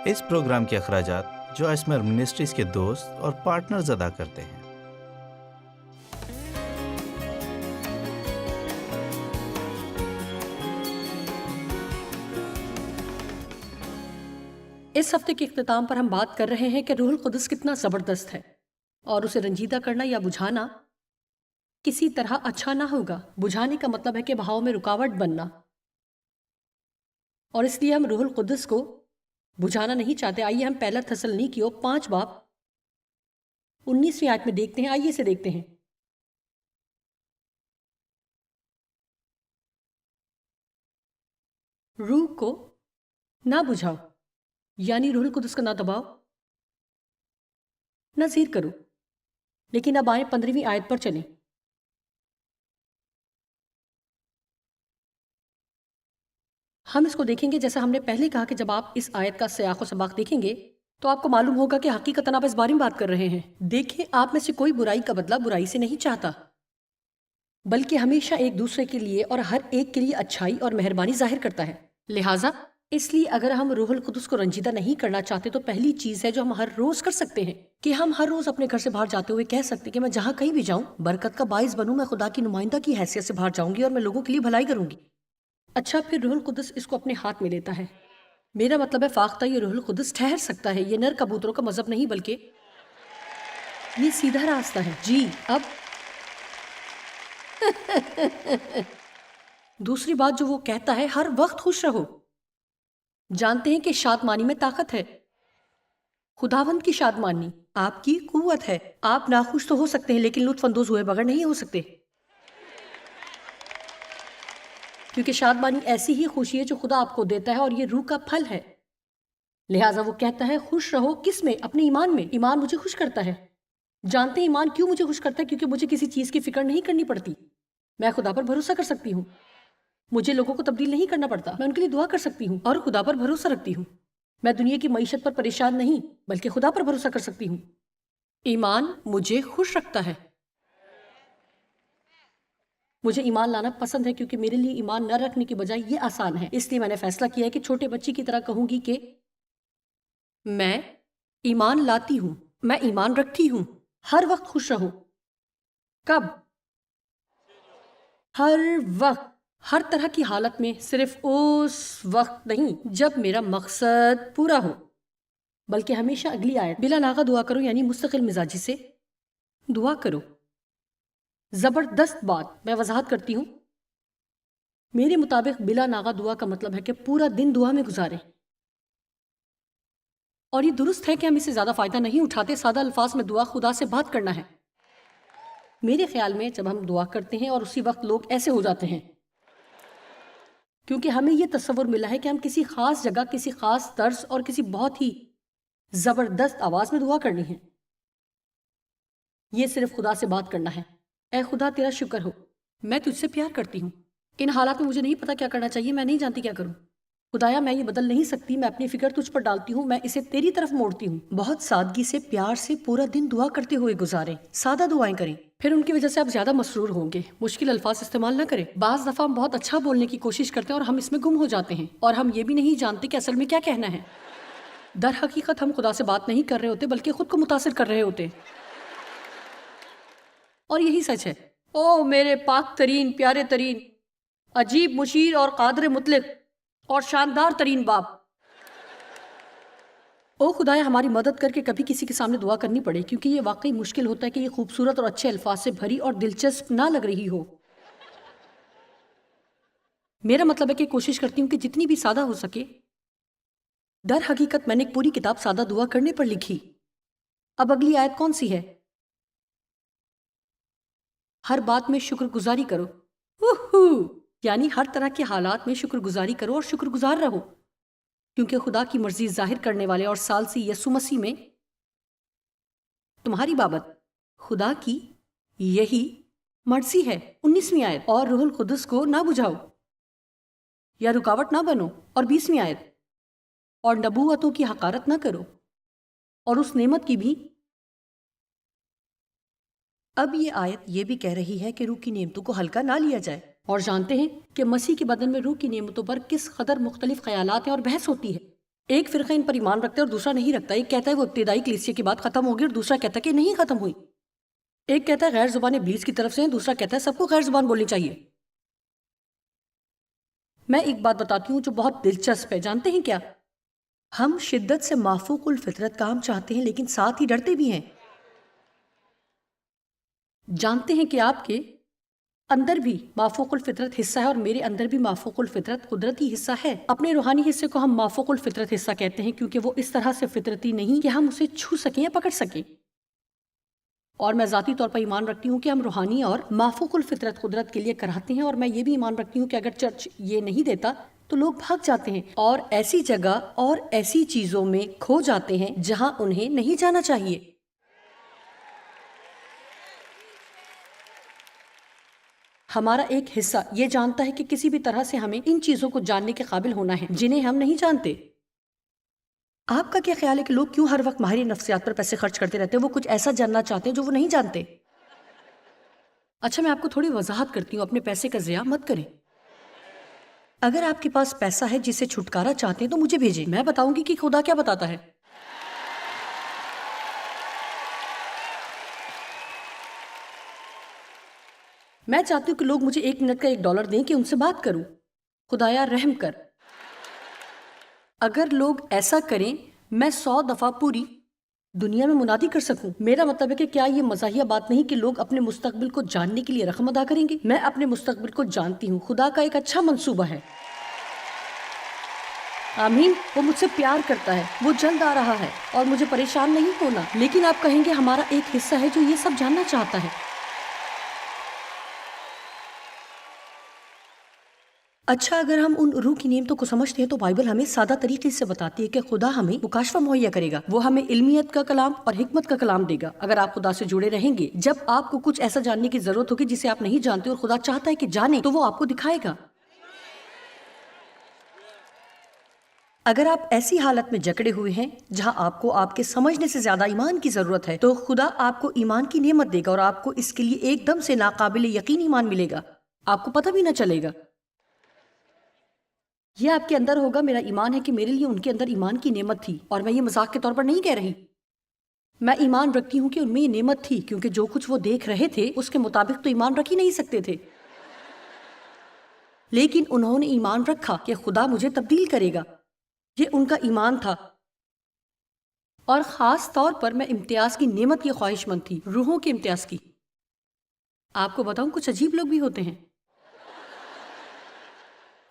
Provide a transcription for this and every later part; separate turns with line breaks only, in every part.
اس programme کے اخراجات جو اسمر منسٹریز کے دوست اور پارٹنرز ادا کرتے ہیں۔
اس ہفتے کے اختتام پر ہم بات کر رہے ہیں کہ روح القدس کتنا زبردست ہے اور اسے رنجیدہ کرنا یا بجھانا کسی طرح اچھا نہ ہوگا۔ بجھانے کا مطلب ہے کہ بہاؤ میں رکاوٹ بننا، اور اس لیے ہم روح القدس کو بجھانا نہیں چاہتے۔ آئیے ہم پہلا تھسلنیکیوں 5:19 آیت میں دیکھتے ہیں۔ آئیے اسے دیکھتے ہیں۔ روح کو نہ بجھاؤ، یعنی روح القدس کا نہ دباؤ، نہ زیر کرو۔ لیکن اب آئیں 15ویں آیت پر چلیں۔ ہم اس کو دیکھیں گے جیسا ہم نے پہلے کہا کہ جب آپ اس آیت کا سیاق و سباق دیکھیں گے تو آپ کو معلوم ہوگا کہ حقیقتاً آپ اس بارے میں بات کر رہے ہیں۔ دیکھیں، آپ میں سے کوئی برائی کا بدلہ برائی سے نہیں چاہتا، بلکہ ہمیشہ ایک دوسرے کے لیے اور ہر ایک کے لیے اچھائی اور مہربانی ظاہر کرتا ہے۔ لہٰذا اس لیے اگر ہم روح القدس کو رنجیدہ نہیں کرنا چاہتے تو پہلی چیز ہے جو ہم ہر روز کر سکتے ہیں کہ ہم ہر روز اپنے گھر سے باہر جاتے ہوئے کہہ سکتے ہیں کہ میں جہاں کہیں بھی جاؤں برکت کا باعث بنوں، میں خدا کی نمائندہ کی حیثیت سے باہر جاؤں گی اور میں لوگوں کے لیے بھلائی کروں گی۔ اچھا، پھر روح القدس اس کو اپنے ہاتھ میں لیتا ہے۔ میرا مطلب ہے فاختہ یہ روح القدس ٹھہر سکتا ہے۔ یہ نر کبوتروں کا مذہب نہیں بلکہ یہ سیدھا راستہ ہے۔ جی، اب دوسری بات جو وہ کہتا ہے، ہر وقت خوش رہو۔ جانتے ہیں کہ شادمانی میں طاقت ہے۔ خداوند کی شادمانی آپ کی قوت ہے۔ آپ ناخوش تو ہو سکتے ہیں لیکن لطف اندوز ہوئے بغیر نہیں ہو سکتے، کیونکہ شادمانی ایسی ہی خوشی ہے جو خدا آپ کو دیتا ہے اور یہ روح کا پھل ہے۔ لہٰذا وہ کہتا ہے خوش رہو، کس میں؟ اپنے ایمان میں۔ ایمان مجھے خوش کرتا ہے۔ جانتے ہیں ایمان کیوں مجھے خوش کرتا ہے؟ کیونکہ مجھے کسی چیز کی فکر نہیں کرنی پڑتی۔ میں خدا پر بھروسہ کر سکتی ہوں۔ مجھے لوگوں کو تبدیل نہیں کرنا پڑتا، میں ان کے لیے دعا کر سکتی ہوں اور خدا پر بھروسہ رکھتی ہوں۔ میں دنیا کی معیشت پر پریشان نہیں بلکہ خدا پر بھروسہ کر سکتی ہوں۔ ایمان مجھے خوش رکھتا ہے۔ مجھے ایمان لانا پسند ہے کیونکہ میرے لیے ایمان نہ رکھنے کی بجائے یہ آسان ہے۔ اس لیے میں نے فیصلہ کیا ہے کہ چھوٹے بچے کی طرح کہوں گی کہ میں ایمان لاتی ہوں، میں ایمان رکھتی ہوں۔ ہر وقت خوش رہو۔ کب؟ ہر وقت، ہر طرح کی حالت میں، صرف اس وقت نہیں جب میرا مقصد پورا ہو، بلکہ ہمیشہ۔ اگلی آیت، بلا ناغہ دعا کرو، یعنی مستقل مزاجی سے دعا کرو۔ زبردست بات، میں وضاحت کرتی ہوں۔ میرے مطابق بلا ناغہ دعا کا مطلب ہے کہ پورا دن دعا میں گزاریں، اور یہ درست ہے کہ ہم اسے زیادہ فائدہ نہیں اٹھاتے۔ سادہ الفاظ میں دعا خدا سے بات کرنا ہے۔ میرے خیال میں جب ہم دعا کرتے ہیں اور اسی وقت لوگ ایسے ہو جاتے ہیں کیونکہ ہمیں یہ تصور ملا ہے کہ ہم کسی خاص جگہ، کسی خاص طرز اور کسی بہت ہی زبردست آواز میں دعا کرنی ہے۔ یہ صرف خدا سے بات کرنا ہے۔ اے خدا تیرا شکر ہو، میں تجھ سے پیار کرتی ہوں۔ ان حالات میں مجھے نہیں پتا کیا کرنا چاہیے، میں نہیں جانتی کیا کروں۔ خدایا میں یہ بدل نہیں سکتی، میں اپنی فکر تجھ پر ڈالتی ہوں، میں اسے تیری طرف موڑتی ہوں۔ بہت سادگی سے، پیار سے پورا دن دعا کرتے ہوئے گزاریں۔ سادہ دعائیں کریں، پھر ان کی وجہ سے آپ زیادہ مسرور ہوں گے۔ مشکل الفاظ استعمال نہ کریں۔ بعض دفعہ ہم بہت اچھا بولنے کی کوشش کرتے ہیں اور ہم اس میں گم ہو جاتے ہیں، اور ہم یہ بھی نہیں جانتے کہ اصل میں کیا کہنا ہے۔ در حقیقت ہم خدا سے بات نہیں کر رہے ہوتے بلکہ خود کو متاثر کر رہے ہوتے، اور یہی سچ ہے۔ او میرے پاک ترین، پیارے ترین، عجیب، مشیر اور قادر مطلق اور شاندار ترین باپ، او خدایا ہماری مدد کر کے کبھی کسی کے سامنے دعا کرنی پڑے، کیونکہ یہ واقعی مشکل ہوتا ہے کہ یہ خوبصورت اور اچھے الفاظ سے بھری اور دلچسپ نہ لگ رہی ہو۔ میرا مطلب ہے کہ کوشش کرتی ہوں کہ جتنی بھی سادہ ہو سکے۔ در حقیقت میں نے ایک پوری کتاب سادہ دعا کرنے پر لکھی۔ اب اگلی آیت کون سی ہے؟ ہر بات میں شکر گزاری کرو۔ یعنی ہر طرح کے حالات میں شکر گزاری کرو اور شکر گزار رہو، کیونکہ خدا کی مرضی ظاہر کرنے والے اور ثالثی یسوع مسیح میں تمہاری بابت خدا کی یہی مرضی ہے۔ 19ویں آیت، اور روح القدس کو نہ بجھاؤ یا رکاوٹ نہ بنو۔ اور 20ویں آیت، اور نبوتوں کی حقارت نہ کرو، اور اس نعمت کی بھی۔ اب یہ آیت یہ بھی کہہ رہی ہے کہ روح کی نعمتوں کو ہلکا نہ لیا جائے، اور جانتے ہیں کہ مسیح کے بدن میں روح کی نعمتوں پر کس قدر مختلف خیالات ہیں اور بحث ہوتی ہے۔ ایک فرقہ ان پر ایمان رکھتا ہے اور دوسرا نہیں رکھتا. ایک کہتا ہے وہ ابتدائی کلیسیا کی بات ختم ہوگی اور دوسرا کہتا ہے کہ نہیں ختم ہوئی. ایک کہتا ہے غیر زبانیں ابلیس کی طرف سے ہیں، دوسرا کہتا ہے سب کو غیر زبان بولنی چاہیے. میں ایک بات بتاتی ہوں جو بہت دلچسپ ہے. جانتے ہیں کیا؟ ہم شدت سے مافوق الفطرت کام چاہتے ہیں لیکن ساتھ ہی ڈرتے بھی ہیں. جانتے ہیں کہ آپ کے اندر بھی مافوق الفطرت حصہ ہے اور میرے اندر بھی مافوق الفطرت قدرتی حصہ ہے. اپنے روحانی حصے کو ہم مافوق الفطرت حصہ کہتے ہیں کیونکہ وہ اس طرح سے فطرتی نہیں کہ ہم اسے چھو سکیں یا پکڑ سکیں. اور میں ذاتی طور پر ایمان رکھتی ہوں کہ ہم روحانی اور مافوق الفطرت قدرت کے لیے کراتے ہیں. اور میں یہ بھی ایمان رکھتی ہوں کہ اگر چرچ یہ نہیں دیتا تو لوگ بھاگ جاتے ہیں اور ایسی جگہ اور ایسی چیزوں میں کھو جاتے ہیں جہاں انہیں نہیں جانا چاہیے. ہمارا ایک حصہ یہ جانتا ہے کہ کسی بھی طرح سے ہمیں ان چیزوں کو جاننے کے قابل ہونا ہے جنہیں ہم نہیں جانتے. آپ کا کیا خیال ہے کہ لوگ کیوں ہر وقت ماہر نفسیات پر پیسے خرچ کرتے رہتے ہیں؟ وہ کچھ ایسا جاننا چاہتے ہیں جو وہ نہیں جانتے. اچھا میں آپ کو تھوڑی وضاحت کرتی ہوں. اپنے پیسے کا ضیاع مت کریں. اگر آپ کے پاس پیسہ ہے جس سے چھٹکارا چاہتے ہیں تو مجھے بھیجیں. میں بتاؤں گی کہ خدا کیا بتاتا ہے. میں چاہتی ہوں کہ لوگ مجھے 1 منٹ کا $1 دیں کہ ان سے بات کروں. خدایا رحم کر. اگر لوگ ایسا کریں میں 100 دفعہ پوری دنیا میں منادی کر سکوں. میرا مطلب ہے کہ کیا یہ مزاحیہ بات نہیں کہ لوگ اپنے مستقبل کو جاننے کے لیے رقم ادا کریں گے؟ میں اپنے مستقبل کو جانتی ہوں. خدا کا ایک اچھا منصوبہ ہے. آمین. وہ مجھ سے پیار کرتا ہے. وہ جلد آ رہا ہے اور مجھے پریشان نہیں ہونا. لیکن آپ کہیں گے ہمارا ایک حصہ ہے جو یہ سب جاننا چاہتا ہے. اچھا اگر ہم ان روح کی نعمتوں کو سمجھتے ہیں تو بائبل ہمیں سادہ طریقے سے بتاتی ہے کہ خدا ہمیں مکاشفہ مہیا کرے گا. وہ ہمیں علمیت کا کلام اور حکمت کا کلام دے گا اگر آپ خدا سے جڑے رہیں گے. جب آپ کو کچھ ایسا جاننے کی ضرورت ہوگی جسے آپ نہیں جانتے اور خدا چاہتا ہے کہ جانیں تو وہ آپ کو دکھائے گا. اگر آپ ایسی حالت میں جکڑے ہوئے ہیں جہاں آپ کو آپ کے سمجھنے سے زیادہ ایمان کی ضرورت ہے تو خدا آپ کو ایمان کی نعمت دے گا اور آپ کو اس کے لیے ایک دم سے ناقابل یقین ایمان ملے گا. آپ کو پتہ بھی نہ چلے گا. یہ آپ کے اندر ہوگا. میرا ایمان ہے کہ میرے لیے ان کے اندر ایمان کی نعمت تھی اور میں یہ مذاق کے طور پر نہیں کہہ رہی. میں ایمان رکھتی ہوں کہ ان میں یہ نعمت تھی کیونکہ جو کچھ وہ دیکھ رہے تھے اس کے مطابق تو ایمان رکھ ہی نہیں سکتے تھے. لیکن انہوں نے ایمان رکھا کہ خدا مجھے تبدیل کرے گا. یہ ان کا ایمان تھا. اور خاص طور پر میں امتیاز کی نعمت کی خواہش مند تھی، روحوں کے امتیاز کی. آپ کو بتاؤں کچھ عجیب لوگ بھی ہوتے ہیں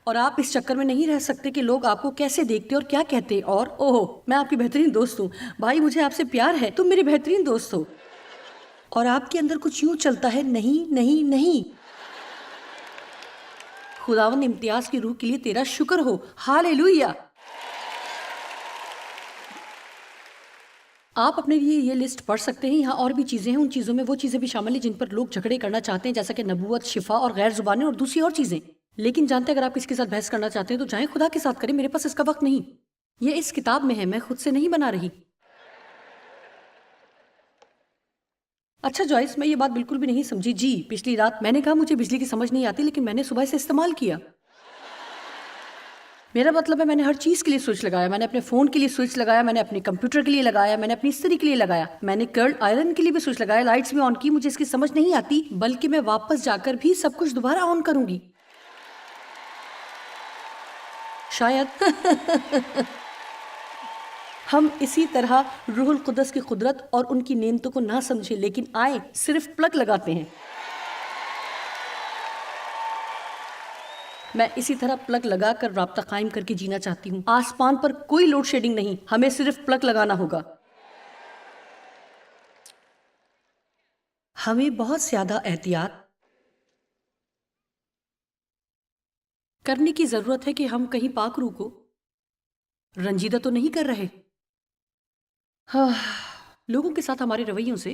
اور آپ اس چکر میں نہیں رہ سکتے کہ لوگ آپ کو کیسے دیکھتے اور کیا کہتے. اور اوہ میں آپ کی بہترین دوست ہوں بھائی، مجھے آپ سے پیار ہے، تم میری بہترین دوست ہو. اور آپ کے اندر کچھ یوں چلتا ہے، نہیں نہیں نہیں. خداوند امتیاز کی روح کے لیے تیرا شکر ہو. ہاللیلویا. آپ اپنے لیے یہ لسٹ پڑھ سکتے ہیں. یہاں اور بھی چیزیں ہیں. ان چیزوں میں وہ چیزیں بھی شامل ہیں جن پر لوگ جھگڑے کرنا چاہتے ہیں، جیسا کہ نبوت، شفا اور غیر زبانیں اور دوسری اور چیزیں. لیکن جانتے اگر آپ اس کے ساتھ بحث کرنا چاہتے ہیں تو جائیں خدا کے ساتھ کریں. میرے پاس اس کا وقت نہیں. یہ اس کتاب میں ہے، میں خود سے نہیں بنا رہی. اچھا جوائس، میں یہ بات بالکل بھی نہیں سمجھی. جی پچھلی رات میں نے کہا مجھے بجلی کی سمجھ نہیں آتی لیکن میں نے صبح اسے استعمال کیا. میرا مطلب ہے میں نے ہر چیز کے لیے سوئچ لگایا. میں نے اپنے فون کے لیے سوئچ لگایا، میں نے اپنے کمپیوٹر کے لیے لگایا، میں نے اپنی استری کے لیے لگایا، میں نے کرل آئرن کے لیے بھی سوئچ لگایا، لائٹس بھی آن کی. مجھے اس کی سمجھ نہیں آتی بلکہ میں واپس جا کر بھی سب کچھ دوبارہ آن کروں گی شاید. ہم اسی طرح روح القدس کی قدرت اور ان کی نعمتوں کو نہ سمجھیں لیکن آئیں صرف پلگ لگاتے ہیں. میں اسی طرح پلگ لگا کر رابطہ قائم کر کے جینا چاہتی ہوں. آسمان پر کوئی لوڈ شیڈنگ نہیں، ہمیں صرف پلگ لگانا ہوگا. ہمیں بہت زیادہ احتیاط کرنے کی ضرورت ہے کہ ہم کہیں پاک روح کو رنجیدہ تو نہیں کر رہے. لوگوں کے ساتھ ہمارے رویوں سے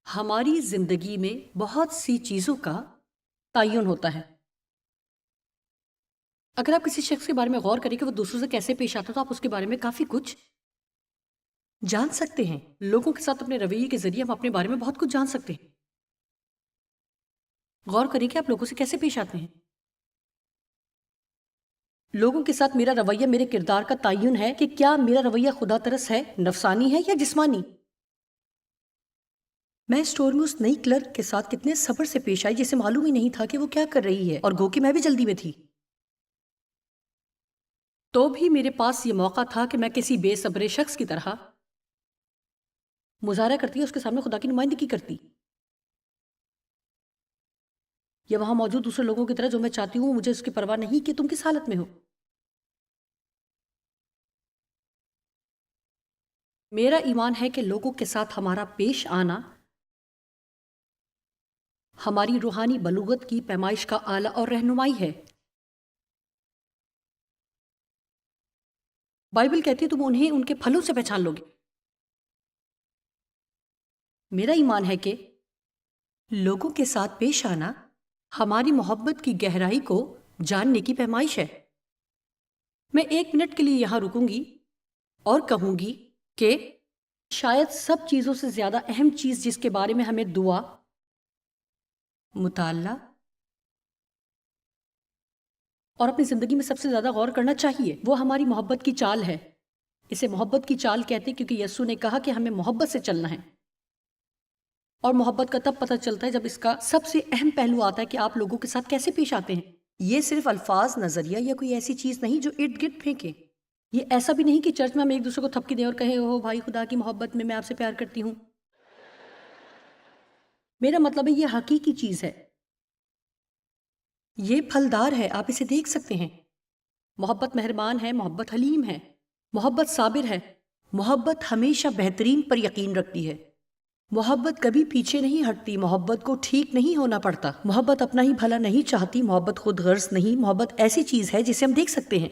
ہماری زندگی میں بہت سی چیزوں کا تعین ہوتا ہے. اگر آپ کسی شخص کے بارے میں غور کریں کہ وہ دوسروں سے کیسے پیش آتا ہے تو آپ اس کے بارے میں کافی کچھ جان سکتے ہیں. لوگوں کے ساتھ اپنے رویے کے ذریعے ہم اپنے بارے میں بہت کچھ جان سکتے ہیں. غور کریں کہ آپ لوگوں سے کیسے پیش آتے ہیں. لوگوں کے ساتھ میرا رویہ میرے کردار کا تعین ہے کہ کیا میرا رویہ خدا ترس ہے، نفسانی ہے یا جسمانی۔ میں اسٹور میں اس نئی کلرک کے ساتھ کتنے صبر سے پیش آئی جسے معلوم ہی نہیں تھا کہ وہ کیا کر رہی ہے، اور گو کہ میں بھی جلدی میں تھی۔ تو بھی میرے پاس یہ موقع تھا کہ میں کسی بے صبر شخص کی طرح مظاہرہ کرتی، اس کے سامنے خدا کی نمائندگی کرتی، یا وہاں موجود دوسرے لوگوں کی طرح جو میں چاہتی ہوں مجھے اس کی پرواہ نہیں کہ تم کس حالت میں ہو۔ میرا ایمان ہے کہ لوگوں کے ساتھ ہمارا پیش آنا ہماری روحانی بلوغت کی پیمائش کا آلہ اور رہنمائی ہے۔ بائبل کہتی ہے تم انہیں ان کے پھلوں سے پہچان لو گے۔ میرا ایمان ہے کہ لوگوں کے ساتھ پیش آنا ہماری محبت کی گہرائی کو جاننے کی پیمائش ہے۔ میں 1 منٹ کے لیے یہاں رکوں گی اور کہوں گی کہ شاید سب چیزوں سے زیادہ اہم چیز جس کے بارے میں ہمیں دعا، مطالعہ اور اپنی زندگی میں سب سے زیادہ غور کرنا چاہیے، وہ ہماری محبت کی چال ہے۔ اسے محبت کی چال کہتے ہیں کیونکہ یسوع نے کہا کہ ہمیں محبت سے چلنا ہے، اور محبت کا تب پتہ چلتا ہے جب اس کا سب سے اہم پہلو آتا ہے کہ آپ لوگوں کے ساتھ کیسے پیش آتے ہیں۔ یہ صرف الفاظ، نظریہ یا کوئی ایسی چیز نہیں جو ارد گرد پھینکیں۔ یہ ایسا بھی نہیں کہ چرچ میں ہم ایک دوسرے کو تھپکی دیں اور کہیں اوہ بھائی خدا کی محبت میں آپ سے پیار کرتی ہوں۔ میرا مطلب ہے یہ حقیقی چیز ہے، یہ پھلدار ہے، آپ اسے دیکھ سکتے ہیں۔ محبت مہربان ہے، محبت حلیم ہے، محبت صابر ہے، محبت ہمیشہ بہترین پر یقین رکھتی ہے، محبت کبھی پیچھے نہیں ہٹتی، محبت کو ٹھیک نہیں ہونا پڑتا، محبت اپنا ہی بھلا نہیں چاہتی، محبت خود غرض نہیں، محبت ایسی چیز ہے جسے ہم دیکھ سکتے ہیں۔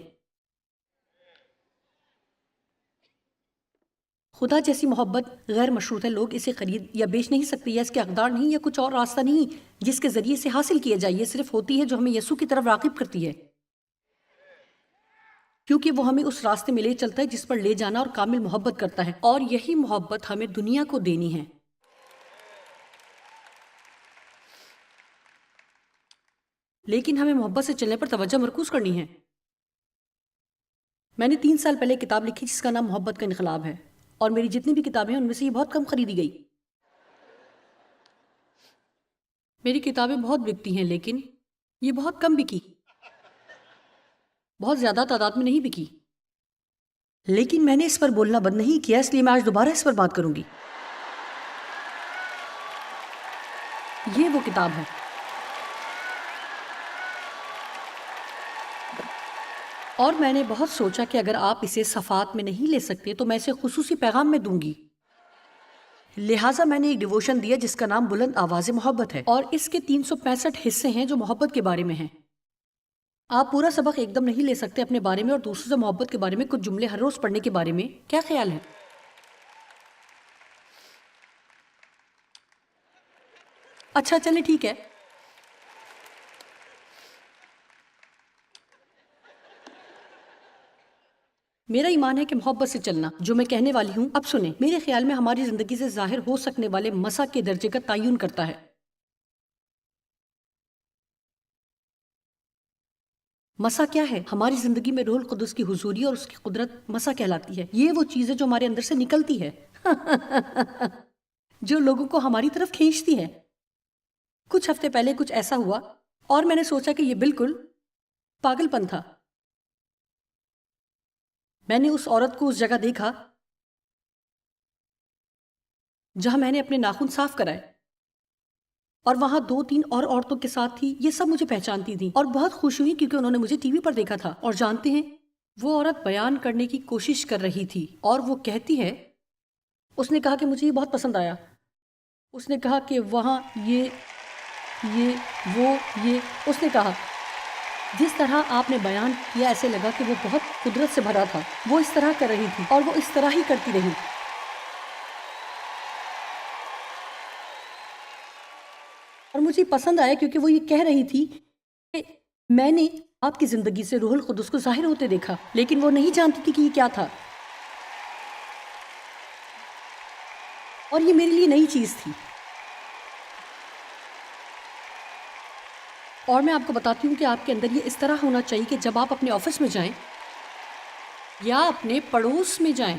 خدا جیسی محبت غیر مشروط ہے، لوگ اسے خرید یا بیچ نہیں سکتے، یا اس کے اقدار نہیں، یا کچھ اور راستہ نہیں جس کے ذریعے سے حاصل کیا جائے، یہ صرف ہوتی ہے جو ہمیں یسوع کی طرف راغب کرتی ہے، کیونکہ وہ ہمیں اس راستے میں لے چلتا ہے جس پر لے جانا اور کامل محبت کرتا ہے، اور یہی محبت ہمیں دنیا کو دینی ہے۔ لیکن ہمیں محبت سے چلنے پر توجہ مرکوز کرنی ہے۔ میں نے 3 سال پہلے کتاب لکھی جس کا نام محبت کا انقلاب ہے، اور میری جتنی بھی کتابیں ہیں ان میں سے یہ بہت کم خریدی گئی۔ میری کتابیں بہت بکتی ہیں لیکن یہ بہت کم بکی، بہت زیادہ تعداد میں نہیں بکی۔ لیکن میں نے اس پر بولنا بند نہیں کیا، اس لیے میں آج دوبارہ اس پر بات کروں گی۔ یہ وہ کتاب ہے۔ اور میں نے بہت سوچا کہ اگر آپ اسے صفحات میں نہیں لے سکتے تو میں اسے خصوصی پیغام میں دوں گی، لہٰذا میں نے ایک ڈیووشن دیا جس کا نام بلند آواز محبت ہے، اور اس کے 365 حصے ہیں جو محبت کے بارے میں ہیں۔ آپ پورا سبق ایک دم نہیں لے سکتے اپنے بارے میں اور دوسروں سے محبت کے بارے میں کچھ جملے ہر روز پڑھنے کے بارے میں۔ کیا خیال ہے؟ اچھا چلے ٹھیک ہے۔ میرا ایمان ہے کہ محبت سے چلنا جو میں کہنے والی ہوں، اب سنیں، میرے خیال میں ہماری زندگی سے ظاہر ہو سکنے والے مسا کے درجے کا تعین کرتا ہے۔ مسا کیا ہے؟ ہماری زندگی میں روح القدس کی حضوری اور اس کی قدرت مسا کہلاتی ہے۔ یہ وہ چیز ہے جو ہمارے اندر سے نکلتی ہے جو لوگوں کو ہماری طرف کھینچتی ہے۔ کچھ ہفتے پہلے کچھ ایسا ہوا اور میں نے سوچا کہ یہ بالکل پاگل پن تھا۔ میں نے اس عورت کو اس جگہ دیکھا جہاں میں نے اپنے ناخن صاف کرائے، اور وہاں 2-3 اور عورتوں کے ساتھ تھی، یہ سب مجھے پہچانتی تھیں اور بہت خوش ہوئی کیونکہ انہوں نے مجھے ٹی وی پر دیکھا تھا۔ اور جانتے ہیں، وہ عورت بیان کرنے کی کوشش کر رہی تھی اور وہ کہتی ہے، اس نے کہا کہ مجھے یہ بہت پسند آیا، اس نے کہا کہ وہاں یہ اس نے کہا جس طرح آپ نے بیان کیا ایسے لگا کہ وہ بہت قدرت سے بھرا تھا، وہ اس طرح کر رہی تھی اور وہ اس طرح ہی کرتی رہی۔ اور مجھے پسند آیا کیونکہ وہ یہ کہہ رہی تھی کہ میں نے آپ کی زندگی سے روح القدس کو ظاہر ہوتے دیکھا، لیکن وہ نہیں جانتی تھی کہ یہ کیا تھا، اور یہ میرے لیے نئی چیز تھی۔ اور میں آپ کو بتاتی ہوں کہ آپ کے اندر یہ اس طرح ہونا چاہیے کہ جب آپ اپنے آفس میں جائیں یا اپنے پڑوس میں جائیں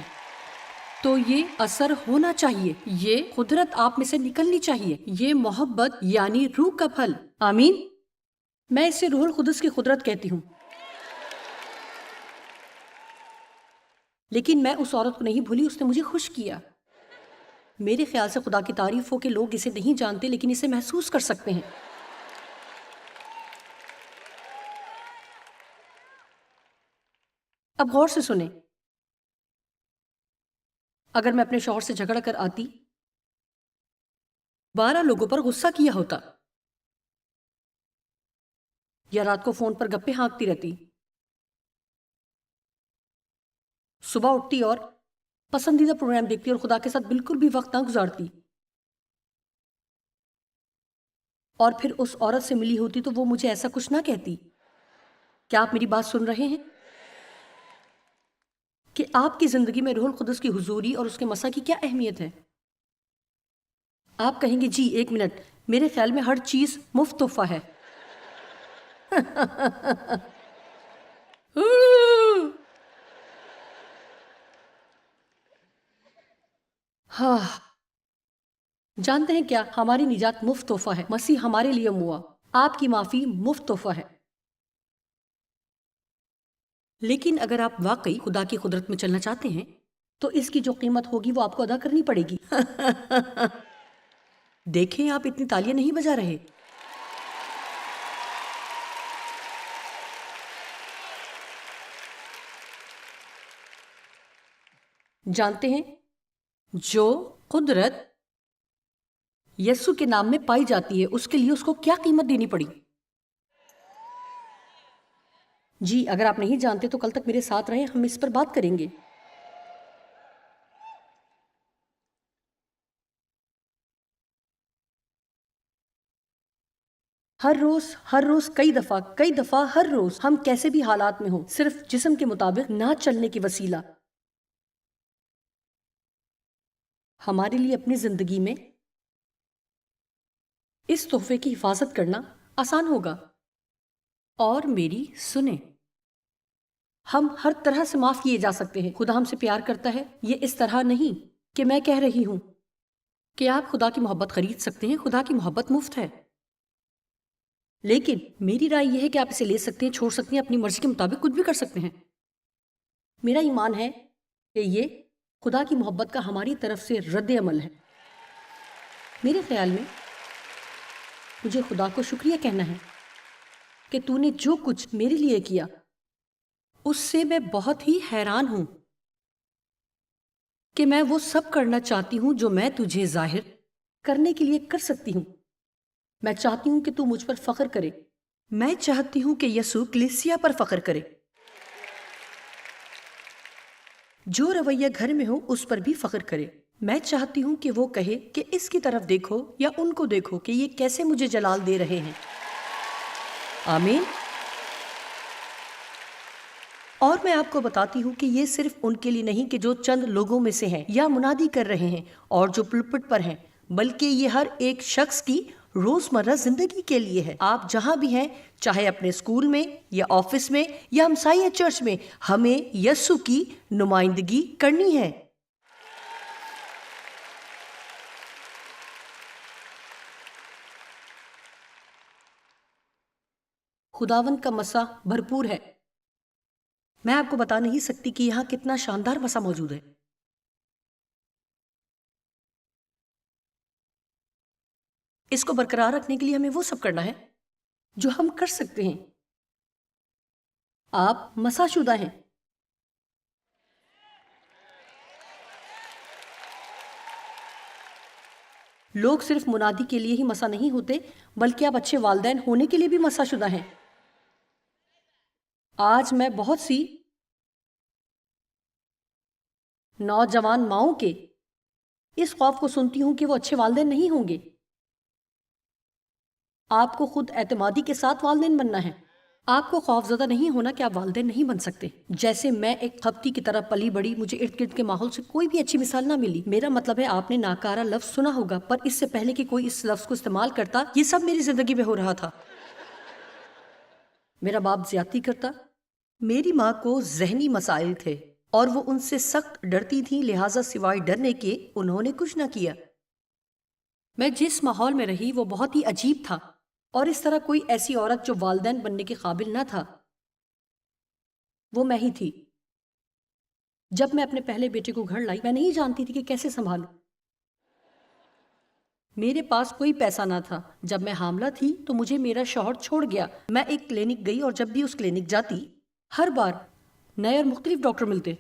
تو یہ اثر ہونا چاہیے، یہ قدرت آپ میں سے نکلنی چاہیے، یہ محبت یعنی روح کا پھل۔ آمین۔ میں اسے روح القدس کی قدرت کہتی ہوں۔ لیکن میں اس عورت کو نہیں بھولی، اس نے مجھے خوش کیا۔ میرے خیال سے خدا کی تعریف ہو کہ لوگ اسے نہیں جانتے لیکن اسے محسوس کر سکتے ہیں۔ اب غور سے سنیں، اگر میں اپنے شوہر سے جھگڑ کر آتی، 12 لوگوں پر غصہ کیا ہوتا، یا رات کو فون پر گپے ہانکتی رہتی، صبح اٹھتی اور پسندیدہ پروگرام دیکھتی اور خدا کے ساتھ بالکل بھی وقت نہ گزارتی، اور پھر اس عورت سے ملی ہوتی تو وہ مجھے ایسا کچھ نہ کہتی۔ کیا آپ میری بات سن رہے ہیں کہ آپ کی زندگی میں روح القدس کی حضوری اور اس کے مسا کی کیا اہمیت ہے؟ آپ کہیں گے جی ایک منٹ، میرے خیال میں ہر چیز مفت تحفہ ہے۔ ہاں، جانتے ہیں کیا؟ ہماری نجات مفت تحفہ ہے، مسیح ہمارے لیے ہوا، آپ کی معافی مفت تحفہ ہے۔ لیکن اگر آپ واقعی خدا کی قدرت میں چلنا چاہتے ہیں تو اس کی جو قیمت ہوگی وہ آپ کو ادا کرنی پڑے گی۔ دیکھیں، آپ اتنی تالیاں نہیں بجا رہے۔ جانتے ہیں جو قدرت یسوع کے نام میں پائی جاتی ہے اس کے لیے اس کو کیا قیمت دینی پڑی؟ جی اگر آپ نہیں جانتے تو کل تک میرے ساتھ رہیں، ہم اس پر بات کریں گے۔ ہر روز کئی دفعہ ہر روز ہم کیسے بھی حالات میں ہوں، صرف جسم کے مطابق نہ چلنے کی وسیلہ ہمارے لیے اپنی زندگی میں اس تحفے کی حفاظت کرنا آسان ہوگا۔ اور میری سنیں، ہم ہر طرح سے معاف کیے جا سکتے ہیں۔ خدا ہم سے پیار کرتا ہے، یہ اس طرح نہیں کہ میں کہہ رہی ہوں کہ آپ خدا کی محبت خرید سکتے ہیں، خدا کی محبت مفت ہے۔ لیکن میری رائے یہ ہے کہ آپ اسے لے سکتے ہیں، چھوڑ سکتے ہیں، اپنی مرضی کے مطابق کچھ بھی کر سکتے ہیں۔ میرا ایمان ہے کہ یہ خدا کی محبت کا ہماری طرف سے رد عمل ہے۔ میرے خیال میں مجھے خدا کو شکریہ کہنا ہے کہ تو نے جو کچھ میرے لیے کیا اس سے میں بہت ہی حیران ہوں کہ میں وہ سب کرنا چاہتی ہوں جو میں تجھے ظاہر کرنے کے لیے کر سکتی ہوں۔ میں چاہتی ہوں کہ تو مجھ پر فخر کرے، میں چاہتی ہوں کہ یسوع کلیسیا پر فخر کرے، جو رویہ گھر میں ہو اس پر بھی فخر کرے۔ میں چاہتی ہوں کہ وہ کہے کہ اس کی طرف دیکھو یا ان کو دیکھو کہ یہ کیسے مجھے جلال دے رہے ہیں۔ آمین۔ اور میں آپ کو بتاتی ہوں کہ یہ صرف ان کے لیے نہیں کہ جو چند لوگوں میں سے ہیں یا منادی کر رہے ہیں اور جو پلپٹ پر ہیں، بلکہ یہ ہر ایک شخص کی روزمرہ زندگی کے لیے ہے۔ آپ جہاں بھی ہیں، چاہے اپنے اسکول میں یا آفس میں یا ہمسایہ چرچ میں، ہمیں یسوع کی نمائندگی کرنی ہے۔ خداوند کا مسا بھرپور ہے۔ میں آپ کو بتا نہیں سکتی کہ یہاں کتنا شاندار مسا موجود ہے۔ اس کو برقرار رکھنے کے لیے ہمیں وہ سب کرنا ہے جو ہم کر سکتے ہیں۔ آپ مسا شدہ ہیں۔ لوگ صرف منادی کے لیے ہی مسا نہیں ہوتے، بلکہ آپ اچھے والدین ہونے کے لیے بھی مسا شدہ ہیں۔ آج میں بہت سی نوجوان ماؤں کے اس خوف کو سنتی ہوں کہ وہ اچھے والدین نہیں ہوں گے۔ آپ کو خود اعتمادی کے ساتھ والدین بننا ہے۔ آپ کو خوف زدہ نہیں ہونا کہ آپ والدین نہیں بن سکتے۔ جیسے میں ایک خپتی کی طرح پلی بڑی، مجھے ارد گرد کے ماحول سے کوئی بھی اچھی مثال نہ ملی۔ میرا مطلب ہے آپ نے ناکارہ لفظ سنا ہوگا، پر اس سے پہلے کہ کوئی اس لفظ کو استعمال کرتا، یہ سب میری زندگی میں ہو رہا تھا۔ میرا باپ زیادتی کرتا.
میری ماں کو ذہنی مسائل تھے اور وہ ان سے سخت ڈرتی تھیں، لہٰذا سوائے ڈرنے کے انہوں نے کچھ نہ کیا.
میں جس ماحول میں رہی وہ بہت ہی عجیب تھا، اور اس طرح کوئی ایسی عورت جو والدین بننے کے قابل نہ تھا وہ میں ہی تھی. جب میں اپنے پہلے بیٹے کو گھر لائی میں نہیں جانتی تھی کہ کیسے سنبھالوں. میرے پاس کوئی پیسہ نہ تھا. جب میں حاملہ تھی تو مجھے میرا شوہر چھوڑ گیا. میں ایک کلینک گئی اور جب بھی اس کلینک جاتی ہر بار نئے اور مختلف ڈاکٹر ملتے.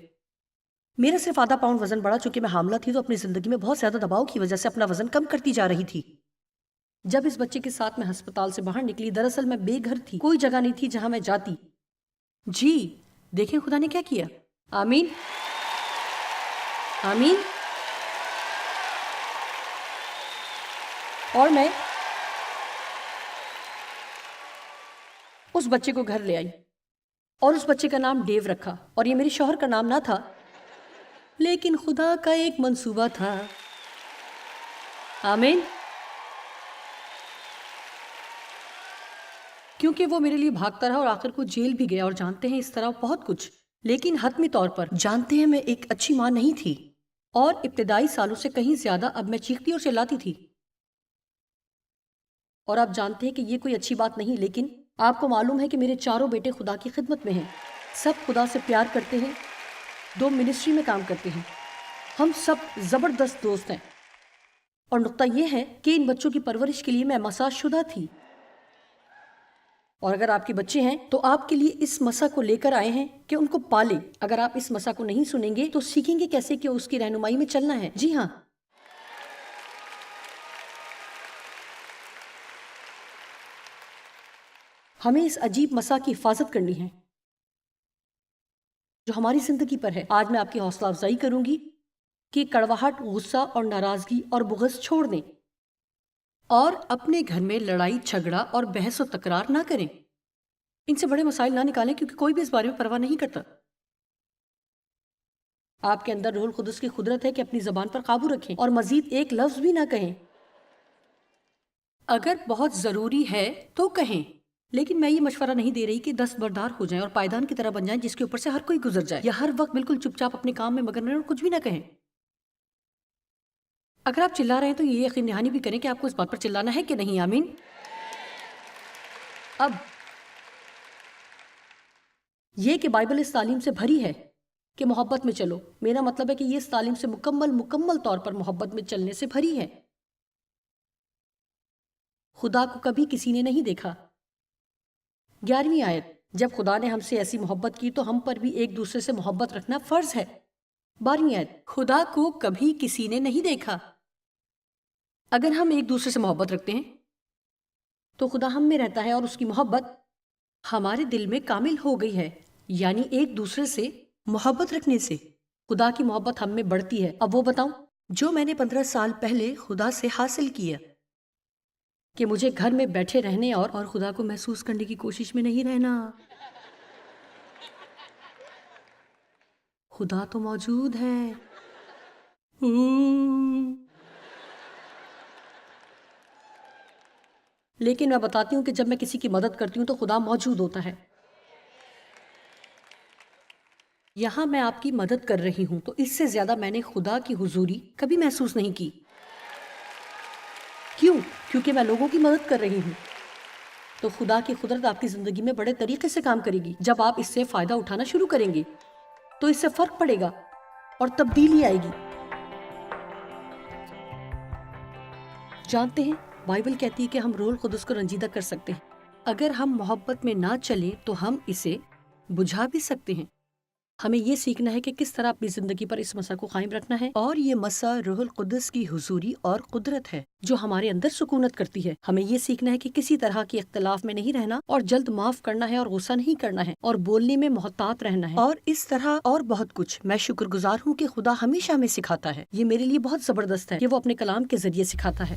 میرا صرف آدھا پاؤنڈ وزن بڑھا. چونکہ میں حاملہ تھی تو اپنی زندگی میں بہت زیادہ دباؤ کی وجہ سے اپنا وزن کم کرتی جا رہی تھی. جب اس بچے کے ساتھ میں ہسپتال سے باہر نکلی، دراصل میں بے گھر تھی، کوئی جگہ نہیں تھی جہاں میں جاتی. جی دیکھیں خدا نے کیا کیا. آمین آمین. اور میں اس بچے کو گھر لے آئی اور اس بچے کا نام ڈیو رکھا. اور یہ میرے شوہر کا نام نہ تھا، لیکن خدا کا ایک منصوبہ تھا. آمین. کیونکہ وہ میرے لیے بھاگتا رہا اور آخر کو جیل بھی گیا. اور جانتے ہیں اس طرح بہت کچھ. لیکن حتمی طور پر جانتے ہیں میں ایک اچھی ماں نہیں تھی، اور ابتدائی سالوں سے کہیں زیادہ اب میں چیختی اور چلاتی تھی. اور آپ جانتے ہیں کہ یہ کوئی اچھی بات نہیں، لیکن آپ کو معلوم ہے کہ میرے چاروں بیٹے خدا کی خدمت میں ہیں. سب خدا سے پیار کرتے ہیں، 2 منسٹری میں کام کرتے ہیں. ہم سب زبردست دوست ہیں. اور نقطہ یہ ہے کہ ان بچوں کی پرورش کے لیے میں مساج شدہ تھی. اور اگر آپ کے بچے ہیں تو آپ کے لیے اس مسا کو لے کر آئے ہیں کہ ان کو پالیں. اگر آپ اس مسا کو نہیں سنیں گے تو سیکھیں گے کیسے کہ اس کی رہنمائی میں چلنا ہے. جی ہاں، ہمیں اس عجیب مسا کی حفاظت کرنی ہے جو ہماری زندگی پر ہے. آج میں آپ کی حوصلہ افزائی کروں گی کہ کڑواہٹ، غصہ اور ناراضگی اور بغض چھوڑ دیں اور اپنے گھر میں لڑائی جھگڑا اور بحث و تکرار نہ کریں. ان سے بڑے مسائل نہ نکالیں کیونکہ کوئی بھی اس بارے میں پرواہ نہیں کرتا. آپ کے اندر روح القدس کی قدرت ہے کہ اپنی زبان پر قابو رکھیں اور مزید ایک لفظ بھی نہ کہیں. اگر بہت ضروری ہے تو کہیں، لیکن میں یہ مشورہ نہیں دے رہی کہ دستبردار ہو جائیں اور پائیدان کی طرح بن جائیں جس کے اوپر سے ہر کوئی گزر جائے، یا ہر وقت بالکل چپ چاپ اپنے کام میں مگن رہیں اور کچھ بھی نہ کہیں. اگر آپ چلا رہے ہیں تو یہ یقین دہانی بھی کریں کہ آپ کو اس بات پر چلانا ہے کہ نہیں. آمین. اب یہ کہ بائبل اس تعلیم سے بھری ہے کہ محبت میں چلو. میرا مطلب ہے کہ یہ اس تعلیم سے مکمل طور پر محبت میں چلنے سے بھری ہے. خدا کو کبھی کسی نے نہیں دیکھا. 11ویں آیت، جب خدا نے ہم سے ایسی محبت کی تو ہم پر بھی ایک دوسرے سے محبت رکھنا فرض ہے. 12ویں آیت، خدا کو کبھی کسی نے نہیں دیکھا. اگر ہم ایک دوسرے سے محبت رکھتے ہیں تو خدا ہم میں رہتا ہے اور اس کی محبت ہمارے دل میں کامل ہو گئی ہے. یعنی ایک دوسرے سے محبت رکھنے سے خدا کی محبت ہم میں بڑھتی ہے. اب وہ بتاؤں جو میں نے 15 سال پہلے خدا سے حاصل کیا کہ مجھے گھر میں بیٹھے رہنے اور خدا کو محسوس کرنے کی کوشش میں نہیں رہنا. خدا تو موجود ہے. لیکن میں بتاتی ہوں کہ جب میں کسی کی مدد کرتی ہوں تو خدا موجود ہوتا ہے. یہاں میں آپ کی مدد کر رہی ہوں تو اس سے زیادہ میں نے خدا کی حضوری کبھی محسوس نہیں کی. کیوں؟ کیونکہ میں لوگوں کی مدد کر رہی ہوں. تو خدا کی قدرت آپ کی زندگی میں بڑے طریقے سے کام کرے گی. جب آپ اس سے فائدہ اٹھانا شروع کریں گے تو اس سے فرق پڑے گا اور تبدیلی آئے گی. جانتے ہیں بائبل کہتی ہے کہ ہم روح القدس کو رنجیدہ کر سکتے ہیں. اگر ہم محبت میں نہ چلیں تو ہم اسے بجھا بھی سکتے ہیں. ہمیں یہ سیکھنا ہے کہ کس طرح اپنی زندگی پر اس مسا کو قائم رکھنا ہے. اور یہ مسا روح القدس کی حضوری اور قدرت ہے جو ہمارے اندر سکونت کرتی ہے. ہمیں یہ سیکھنا ہے کہ کسی طرح کے اختلاف میں نہیں رہنا اور جلد معاف کرنا ہے اور غصہ نہیں کرنا ہے اور بولنے میں محتاط رہنا ہے اور اس طرح اور بہت کچھ. میں شکر گزار ہوں کہ خدا ہمیشہ ہمیں سکھاتا ہے. یہ میرے لیے بہت زبردست ہے کہ وہ اپنے کلام کے ذریعے سکھاتا ہے.